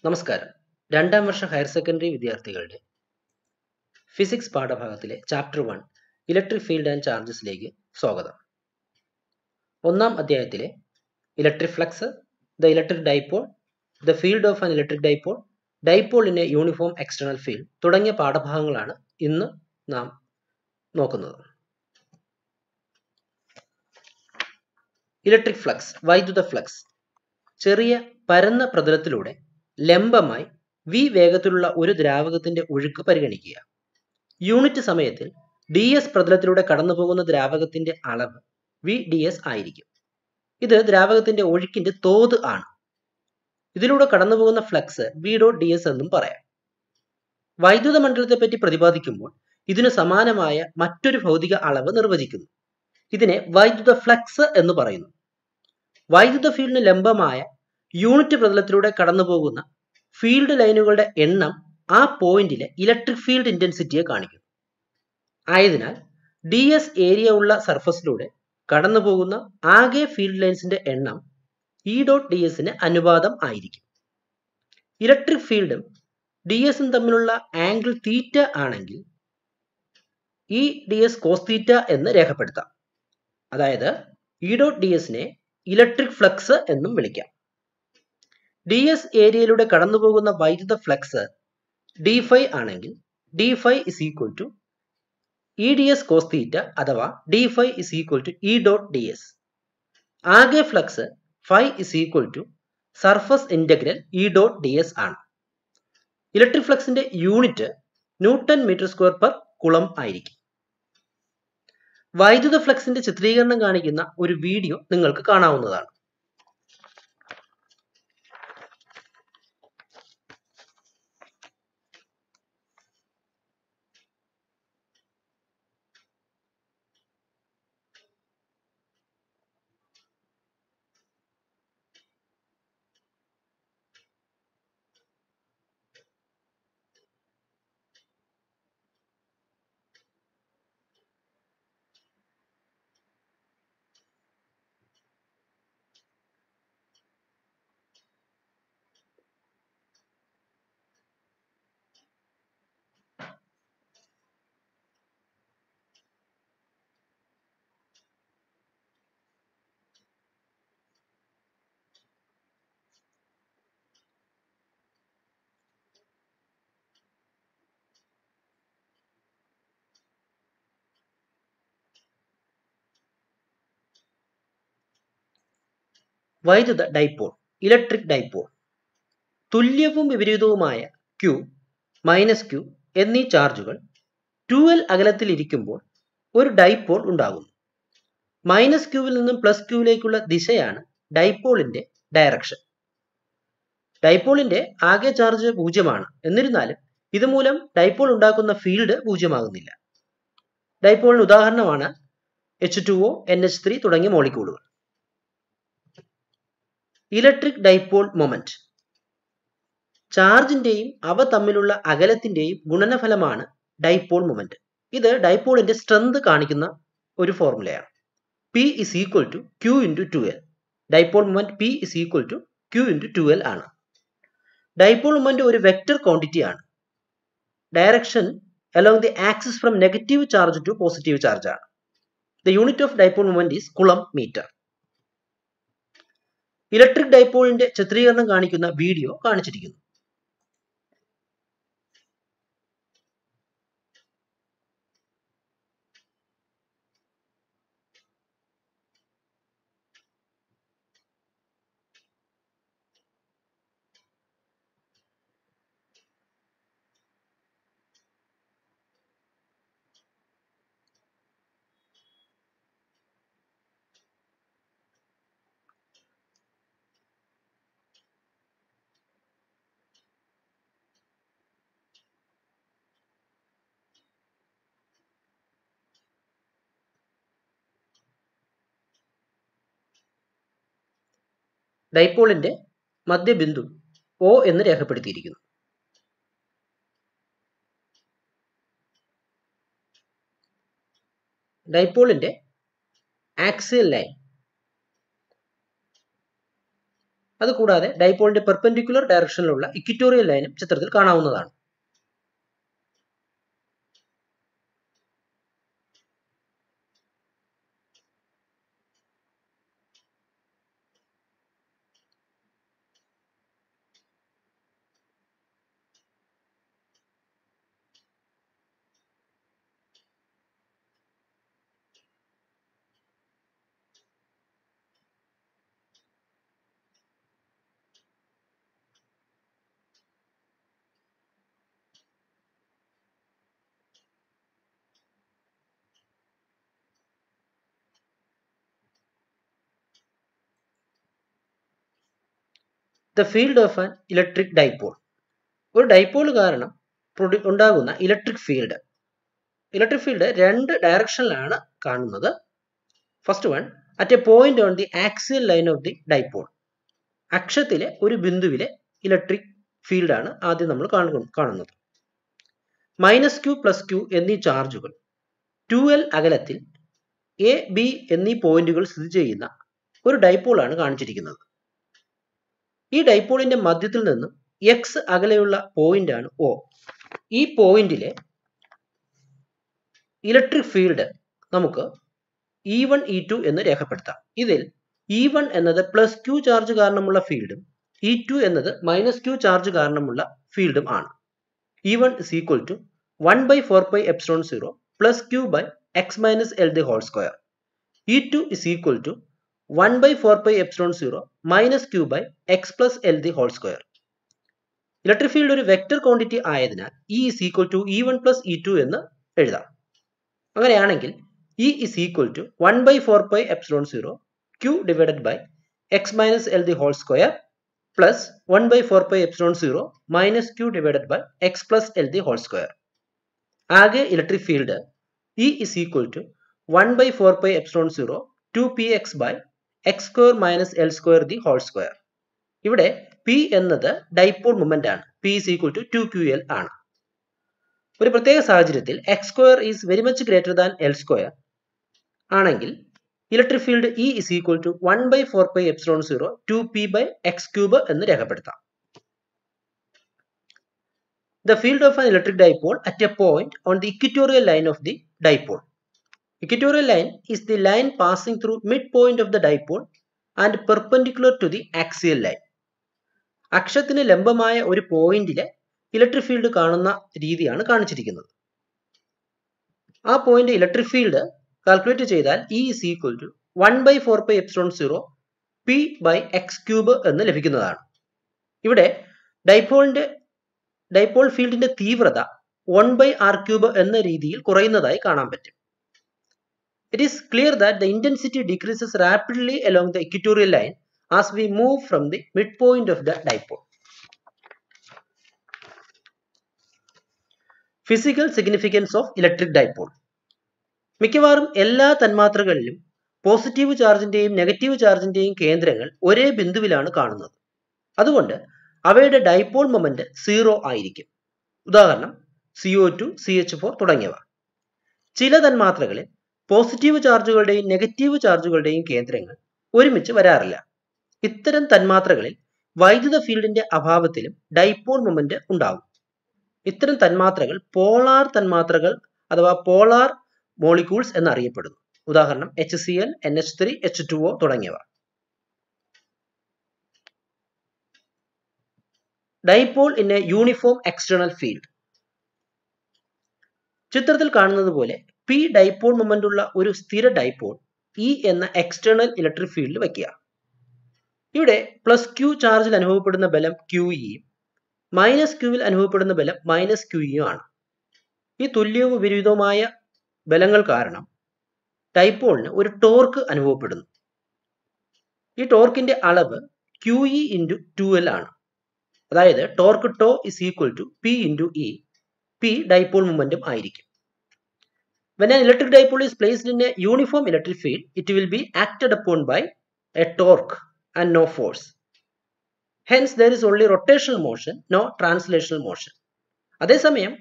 നമസ്കാരം. രണ്ടാം വർഷ ഹയർ സെക്കൻഡറി വിദ്യാർത്ഥികളുടെ ഫിസിക്സ് പാഠഭാഗത്തിലെ ചാപ്റ്റർ 1 ഇലക്ട്രിക് ഫീൽഡ് ആൻഡ് ചാർജസിലേക്ക് സ്വാഗതം. ഒന്നാം അധ്യായത്തിലെ electric flux, the electric dipole, the field of an electric dipole, dipole in a uniform external field തുടങ്ങിയ പാഠഭാഗങ്ങളാണ് ഇന്ന് നാം നോക്കുന്നത്. ഇലക്ട്രിക് ഫ്ലക്സ്, വൈദ്യുത ഫ്ലക്സ്. ചെറിയ പരന്ന പ്രതലത്തിലൂടെ ലംബമായി v വേഗത്തിലുള്ള ഒരു ദ്രാവകത്തിന്റെ ഒഴുക്ക് പരിഗണിക്കുക. യൂണിറ്റ് സമയത്തിൽ ds പ്രതലത്തിലൂടെ കടന്നുപോകുന്ന ദ്രാവകത്തിന്റെ അളവ് v ds ആയിരിക്കും. ഇത് ദ്രാവകത്തിന്റെ ഒഴുക്കിന്റെ തോത് ആണ്. ഇതിലൂടെ കടന്നുപോകുന്ന ഫ്ലക്സ് v ഡോട്ട് ds എന്നും പറയാം. വൈദ്യുത മണ്ഡലത്തെ പറ്റി പ്രതിപാദിക്കുമ്പോൾ ഇതിനു സമാനമായ മറ്റൊരു ഭൗതിക അളവ് നിർവചിക്കുന്നു. ഇതിനെ വൈദ്യുത ഫ്ലക്സ് എന്ന് പറയുന്നു. വൈദ്യുത ഫീൽഡിന് ലംബമായ യൂണിറ്റ് പ്രതലത്തിലൂടെ കടന്നുപോകുന്ന ഫീൽഡ് ലൈനുകളുടെ എണ്ണം ആ പോയിന്റിലെ ഇലക്ട്രിക് ഫീൽഡ് ഇന്റൻസിറ്റിയെ കാണിക്കുന്നു. ആയതിനാൽ ds ഏരിയ ഉള്ള സർഫസിലൂടെ കടന്നുപോകുന്ന ആകെ ഫീൽഡ് ലൈൻസിന്റെ എണ്ണം E ഡോട്ട് dsന് അനുപാതം ആയിരിക്കും. ഇലക്ട്രിക് ഫീൽഡും dsഉം തമ്മിലുള്ള ആംഗിൾ തീറ്റ ആണെങ്കിൽ E ds കോസ് തീറ്റ എന്ന് രേഖപ്പെടുത്താം. അതായത് E ഡോട്ട് dsനെ ഇലക്ട്രിക് ഫ്ലക്സ് എന്നും വിളിക്കാം. ds ഏരിയയിലൂടെ കടന്നുപോകുന്ന വൈദ്യുത ഫ്ലക്സ് d ആണെങ്കിൽ d is equal to EDS cos theta അഥവാ d is equal to E dot ds. ആകെ flux is equal to surface integral E dot ds ആണ്. ഇലക്ട്രിക് ഫ്ലക്സിന്റെ unit newton metre square per coulomb ആയിരിക്കും. വൈദ്യുത ഫ്ലക്സിന്റെ ചിത്രീകരണം കാണിക്കുന്ന ഒരു വീഡിയോ നിങ്ങൾക്ക് കാണാവുന്നതാണ്. വൈദ്യുത ഡൈപോൾ, ഇലക്ട്രിക് ഡൈപോൾ. തുല്യവും വിപരീതവുമായ Q, -Q എന്നീ ചാർജുകൾ 2L അകലത്തിൽ ഇരിക്കുമ്പോൾ ഒരു ഡൈപോൾ ഉണ്ടാകുന്നു. -Qവിൽ നിന്നും +Qയിലേക്കുള്ള ദിശയാണ് ഡൈപോളിന്റെ ഡയറക്ഷൻ. ഡൈപോളിന്റെ ആകെ ചാർജ് 0 എന്നിരുന്നാലും ഇതുമൂലം ഡൈപോൾ ഉണ്ടാക്കുന്ന ഫീൽഡ് 0 ഡൈപോളിന് ഉദാഹരണമാണ് H2O, NH3 തുടങ്ങിയ മോളിക്യൂളുകൾ. Electric dipole moment. ചാർജിന്റെയും അവ തമ്മിലുള്ള അകലത്തിന്റെയും ഗുണനഫലമാണ് ഡൈപോൾ മൊമെന്റ്. ഇത് ഡൈപോളിന്റെ സ്ട്രെങ്ത് കാണിക്കുന്ന ഒരു ഫോർമുലയാണ്. P is equal to Q into 2L. Dipole moment P is equal to Q into 2L ആണ്. ഡൈപോൾ മൊമെന്റ് ഒരു വെക്റ്റർ ക്വാണ്ടിറ്റി ആണ്. Direction along the axis from negative charge to positive charge ആണ്. The unit of dipole moment is coulomb meter. Electric ഡൈപോളിന്റെ ചിത്രീകരണം കാണിക്കുന്ന video കാണിച്ചിരിക്കുന്നു. ഡൈപോളിന്റെ മധ്യബിന്ദു O എന്ന് രേഖപ്പെടുത്തിയിരിക്കുന്നു. ഡൈപോളിന്റെ ആക്സിയൽ ലൈൻ അതുകൂടാതെ ഡൈപോളിന്റെ പെർപെൻഡിക്കുലർ ഡയറക്ഷനിലുള്ള ഇക്വറ്റോറിയൽ ലൈനും ചിത്രത്തിൽ കാണാവുന്നതാണ്. The field of an electric dipole. ഒരു ഡൈപോൾ കാരണം ഉണ്ടാകുന്ന ഇലക്ട്രിക് ഫീൽഡ്. ഇലക്ട്രിക് ഫീൽഡ് രണ്ട് ഡയറക്ഷനിലാണ് കാണുന്നത്. First one, at a point on the axial line of the dipole. അക്ഷത്തിലെ ഒരു ബിന്ദുവിലെ ഇലക്ട്രിക് ഫീൽഡാണ് ആദ്യം നമ്മൾ കാണുന്നത്. -q + q എന്നീ ചാർജുകൾ 2l അകലത്തിൽ എ ബി എന്നീ പോയിന്റുകൾ സ്ഥിതി ചെയ്യുന്ന ഒരു ഡൈപോളാണ് കാണിച്ചിരിക്കുന്നത്. ഈ ഡൈപോളിന്റെ മധ്യത്തിൽ നിന്നും x അകലെയുള്ള പോയിന്റാണ് O. ഈ പോയിന്റിലെ ഇലക്ട്രിക് ഫീൽഡ് നമുക്ക് E1 E2 എന്ന് രേഖപ്പെടുത്താം. ഇതിൽ E1 എന്നത് +q ചാർജ് കാരണമുള്ള ഫീൽഡും E2 എന്നത് -q ചാർജ് കാരണമുള്ള ഫീൽഡും ആണ്. E1 = 1/4πε0 + q/x-l². E2 = 1/4πε0 - q/x+l². Electric field ഒരു വെക്റ്റർ ക്വാണ്ടിറ്റി ആയതിനാൽ E = E1 + E2 എന്ന് എഴുതാം. അങ്ങനെയാണെങ്കിൽ E = 1/4πε0 q/x-l² + 1/4πε0 - q/x+l². ആകെ electric field E = 1/4πε0 2px/x² - l². ഇവിടെ P എന്നത് ഡൈപോൾ മൊമെന്റ് ആണ്. P = 2ql ആണ്. ഒരു പ്രത്യേക സാഹചര്യത്തിൽ x² is very much greater than l² ആണെങ്കിൽ ഇലക്ട്രിക് ഫീൽഡ് E = 1/4πε0 2p/x³ എന്ന് രേഖപ്പെടുത്താം. The field of an electric dipole at a point on the equatorial line of the dipole. Equatorial line is the line passing through midpoint of the dipole and perpendicular to the axial line. അക്ഷത്തിന് ലംബമായ ഒരു പോയിന്റിലെ electric field കാണുന്ന രീതിയാണ് കാണിച്ചിരിക്കുന്നത്. ആ point electric field calculate ചെയ്താൽ E = 1/4πε0 p/x³ എന്ന് ലഭിക്കുന്നതാണ്. ഇവിടെ ഡൈപോൾ ഫീൽഡിന്റെ തീവ്രത 1/r³ എന്ന രീതിയിൽ കുറയുന്നതായി കാണാൻ പറ്റും. It is clear that the intensity decreases rapidly along the equatorial line as we move from the midpoint of the dipole. Physical significance of electric dipole. മിക്കവാറും എല്ലാ തന്മാത്രകളിലും പോസിറ്റീവ് ചാർജിന്റെയും നെഗറ്റീവ് ചാർജിന്റെയും കേന്ദ്രങ്ങൾ ഒരേ ബിന്ദുവിലാണ് കാണുന്നത്. അതുകൊണ്ട് അവയുടെ ഡൈപോൾ മൊമെന്റ് 0 ആയിരിക്കും. ഉദാഹരണം CO2, CH4 തുടങ്ങിയവ. ചില തന്മാത്രകളിൽ പോസിറ്റീവ് ചാർജുകളുടെയും നെഗറ്റീവ് ചാർജുകളുടെയും കേന്ദ്രങ്ങൾ ഒരുമിച്ച് വരാറില്ല. ഇത്തരം തന്മാത്രകളിൽ വൈദ്യുത ഫീൽഡിന്റെ അഭാവത്തിലും ഡൈപോൾ മൊമെന്റ് ഉണ്ടാകും. ഇത്തരം തന്മാത്രകൾ പോളാർ തന്മാത്രകൾ അഥവാ പോളാർ മോളിക്യൂൾസ് എന്നറിയപ്പെടുന്നു. ഉദാഹരണം HCl, NH3, H2O തുടങ്ങിയവ. Dipole in a uniform external field. ചിത്രത്തിൽ കാണുന്നത് പോലെ P ഡൈപോൾ മൊമെന്റ് ഉള്ള ഒരു സ്ഥിര ഡൈപോൾ E എന്ന എക്സ്റ്റേണൽ ഇലക്ട്രിക് ഫീൽഡിൽ വയ്ക്കുക. ഇവിടെ +q ചാർജിൽ അനുഭവപ്പെടുന്ന ബലം QE-യും -qൽ അനുഭവപ്പെടുന്ന ബലം -QE-യും ആണ്. ഈ തുല്യവും വിപരീതവുമായ ബലങ്ങൾ കാരണം ഡൈപോളിന് ഒരു ടോർക്ക് അനുഭവപ്പെടുന്നു. ഈ ടോർക്കിന്റെ അളവ് QE × 2l ആണ്. അതായത് torque tau = P × E. P dipole മൊമെന്റും ആയിരിക്കും. When an electric dipole is placed in a uniform electric field, it will be acted upon by a torque and no force. Hence, there is only rotational motion, no translational motion. അതേസമയം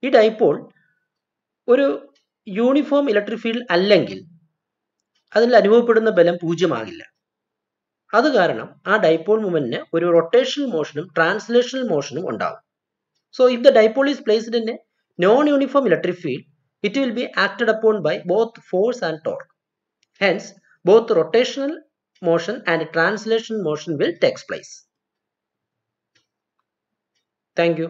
ഈ dipole ഒരു uniform electric field അല്ലെങ്കിൽ അതിൽ അനുഭവപ്പെടുന്ന ബലം 0 ആകില്ല. അത് കാരണം ആ ഡൈപോൾ മൊമെന്റിന് ഒരു റൊട്ടേഷണൽ മോഷനും ട്രാൻസ്ലേഷണൽ മോഷനും ഉണ്ടാവും. So if the dipole is placed in a non-uniform electric field, it will be acted upon by both force and torque. Hence, both rotational motion and translational motion will take place. Thank you.